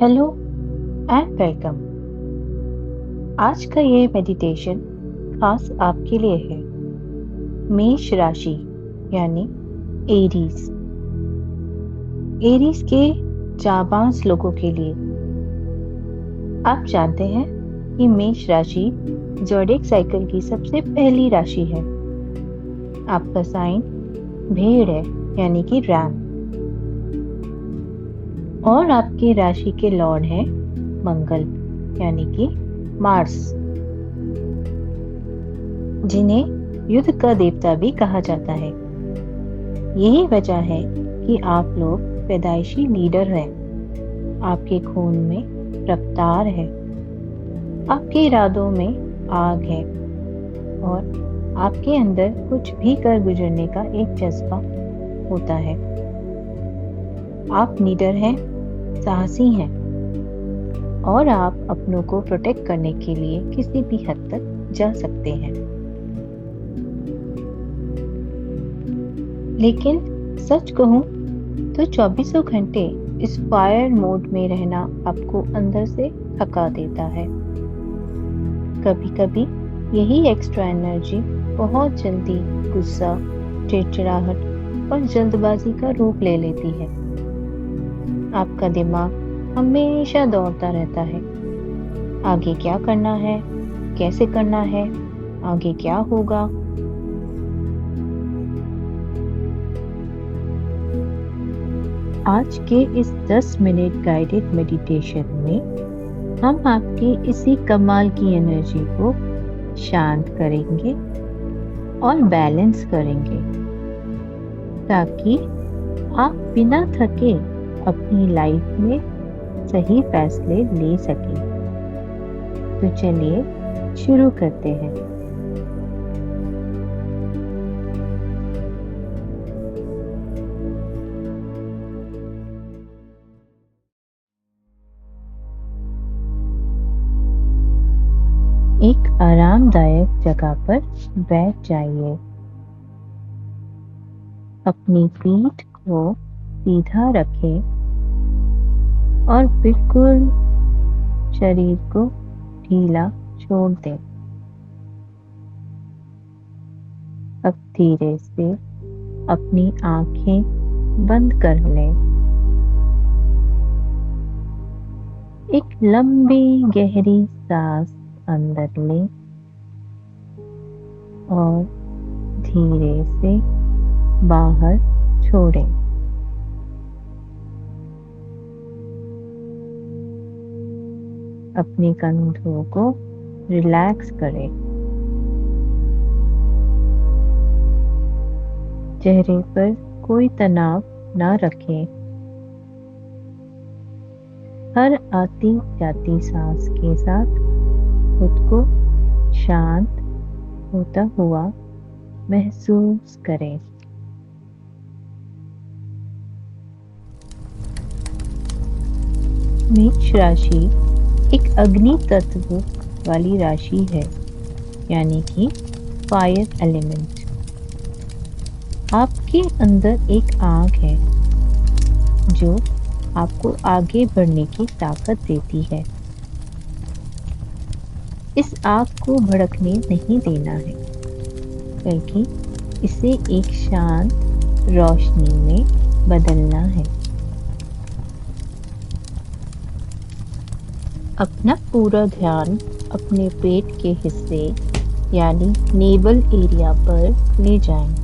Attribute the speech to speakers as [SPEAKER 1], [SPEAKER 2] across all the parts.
[SPEAKER 1] Hello and welcome. आज का ये मेडिटेशन खास आपके लिए है। मेष राशि यानी एरीज। एरीज के जाबाज लोगों के लिए आप जानते हैं कि मेष राशि ज़ोडिएक साइकिल की सबसे पहली राशि है। आपका साइन भेड़ है यानी कि रैम, और आपकी राशि के लॉर्ड है मंगल यानी कि मार्स, जिन्हें युद्ध का देवता भी कहा जाता है। यही वजह है कि आप लोग पैदाइशी लीडर हैं। आपके खून में रफ्तार है, आपके इरादों में आग है, और आपके अंदर कुछ भी कर गुजरने का एक जज्बा होता है। आप लीडर हैं, साहसी हैं, और आप अपनों को प्रोटेक्ट करने के लिए किसी भी हद तक जा सकते हैं। लेकिन सच कहूं तो 24 घंटे इस फायर मोड में रहना आपको अंदर से थका देता है। कभी कभी यही एक्स्ट्रा एनर्जी बहुत जल्दी गुस्सा, चिड़चिड़ाहट और जल्दबाजी का रूप ले लेती है। आपका दिमाग हमेशा दौड़ता रहता है। आगे क्या करना है, कैसे करना है, आगे क्या होगा। आज के इस 10 मिनट गाइडेड मेडिटेशन में हम आपकी इसी कमाल की एनर्जी को शांत करेंगे और बैलेंस करेंगे, ताकि आप बिना थके अपनी लाइफ में सही फैसले ले सकें। तो चलिए शुरू करते हैं। एक आरामदायक जगह पर बैठ जाइए। अपनी पीठ को सीधा रखें और बिल्कुल शरीर को ढीला छोड़ दें। अब धीरे से अपनी आंखें बंद कर लें। एक लंबी गहरी सांस अंदर लें और धीरे से बाहर छोड़ें। अपने कंधों को रिलैक्स करें। चेहरे पर कोई तनाव ना रखें। हर आती जाती सांस के साथ खुद को शांत होता हुआ महसूस करें। मेष राशि एक अग्नि तत्व वाली राशि है, यानी कि फायर एलिमेंट। आपके अंदर एक आग है जो आपको आगे बढ़ने की ताकत देती है। इस आग को भड़कने नहीं देना है, बल्कि इसे एक शांत रोशनी में बदलना है। अपना पूरा ध्यान अपने पेट के हिस्से यानी नेवल एरिया पर ले जाएं।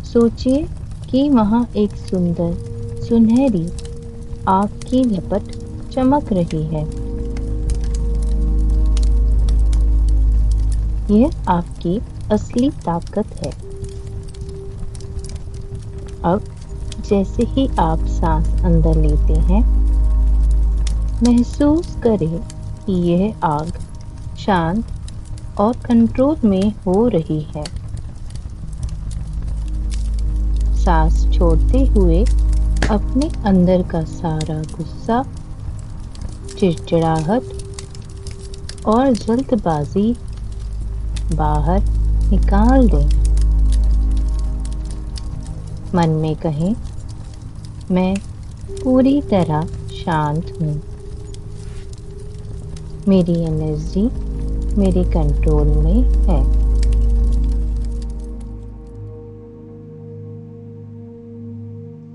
[SPEAKER 1] सोचिए कि वहां एक सुंदर सुनहरी आग की लपट चमक रही है। यह आपकी असली ताकत है। अब जैसे ही आप सांस अंदर लेते हैं, महसूस करें कि यह आग शांत और कंट्रोल में हो रही है। सांस छोड़ते हुए अपने अंदर का सारा गुस्सा, चिड़चिड़ाहट और जल्दबाजी बाहर निकाल दें। मन में कहें, मैं पूरी तरह शांत हूँ। मेरी एनर्जी मेरे कंट्रोल में है।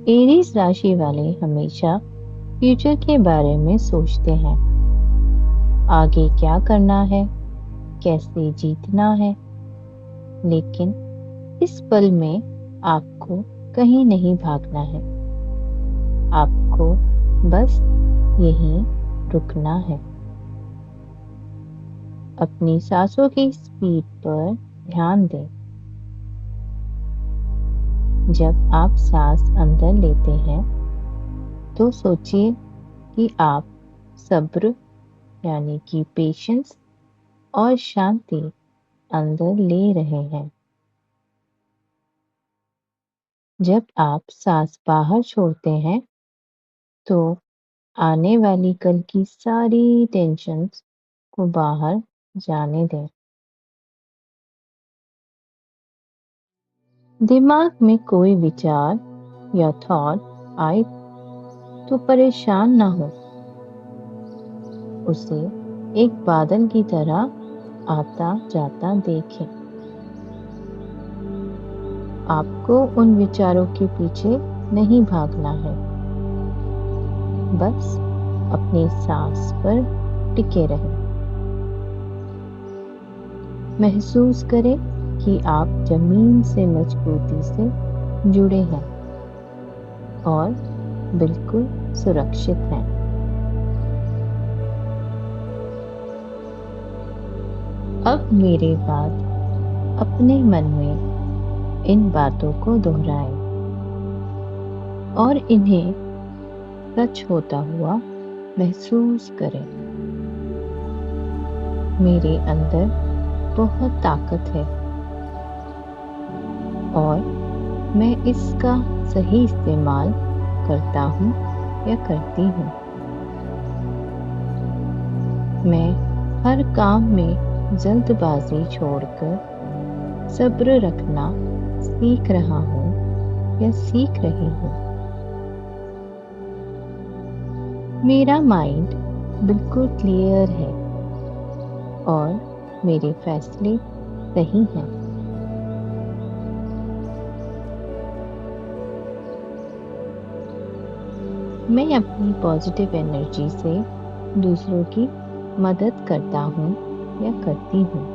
[SPEAKER 1] एरीज राशि वाले हमेशा फ्यूचर के बारे में सोचते हैं। आगे क्या करना है, कैसे जीतना है। लेकिन इस पल में आपको कहीं नहीं भागना है। आपको बस यहीं रुकना है। अपनी सांसों की स्पीड पर ध्यान दें। जब आप सांस अंदर लेते हैं तो सोचिए कि आप सब्र यानी कि पेशेंस और शांति अंदर ले रहे हैं। जब आप सांस बाहर छोड़ते हैं तो आने वाली कल की सारी टेंशन्स को बाहर जाने दें। दिमाग में कोई विचार या थॉट आए तो परेशान ना हो। उसे एक बादल की तरह आता जाता देखें। आपको उन विचारों के पीछे नहीं भागना है। बस अपनी सांस पर टिके रहें। महसूस करें कि आप जमीन से मजबूती से जुड़े हैं और बिल्कुल सुरक्षित हैं। अब मेरे बाद अपने मन में इन बातों को दोहराएं और इन्हें सच होता हुआ महसूस करें। मेरे अंदर बहुत ताकत है और मैं इसका सही इस्तेमाल करता हूँ या करती हूँ। मैं हर काम में जल्दबाजी छोड़कर सब्र रखना सीख रहा हूँ या सीख रही हूँ। मेरा माइंड बिल्कुल क्लियर है और मेरे फैसले सही हैं। मैं अपनी पॉजिटिव एनर्जी से दूसरों की मदद करता हूँ या करती हूँ।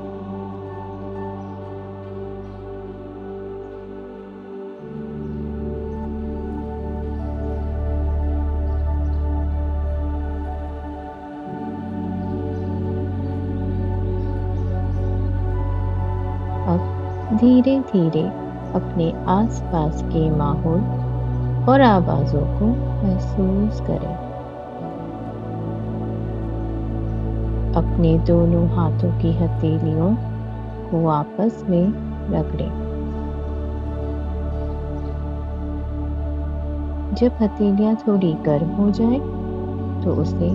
[SPEAKER 1] अब धीरे धीरे अपने आसपास के माहौल और आवाजों को महसूस करें। अपने दोनों हाथों की हथेलियों को आपस में रगड़ें। जब हथेलियां थोड़ी गर्म हो जाएं, तो उसे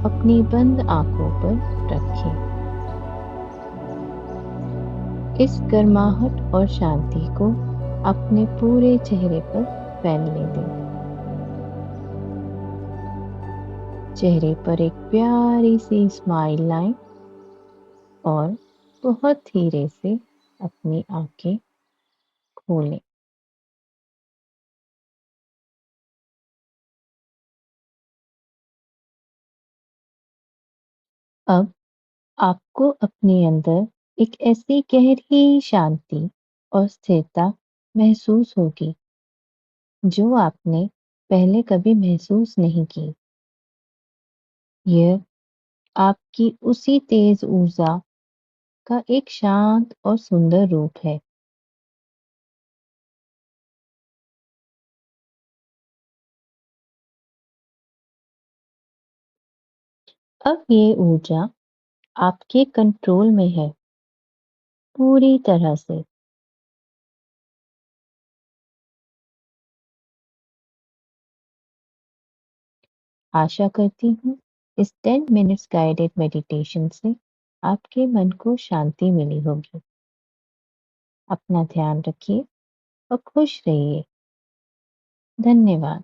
[SPEAKER 1] अपनी बंद आंखों पर रखें। इस गर्माहट और शांति को अपने पूरे चेहरे पर फैलने दें। चेहरे पर एक प्यारी सी स्माइल लाएं और बहुत धीरे से अपनी आंखें खोलें। अब आपको अपने अंदर एक ऐसी गहरी शांति और स्थिरता महसूस होगी जो आपने पहले कभी महसूस नहीं की। यह आपकी उसी तेज ऊर्जा का एक शांत और सुंदर रूप है। अब ये ऊर्जा आपके कंट्रोल में है, पूरी तरह से। आशा करती हूँ इस 10 मिनट्स गाइडेड मेडिटेशन से आपके मन को शांति मिली होगी। अपना ध्यान रखिए और खुश रहिए। धन्यवाद।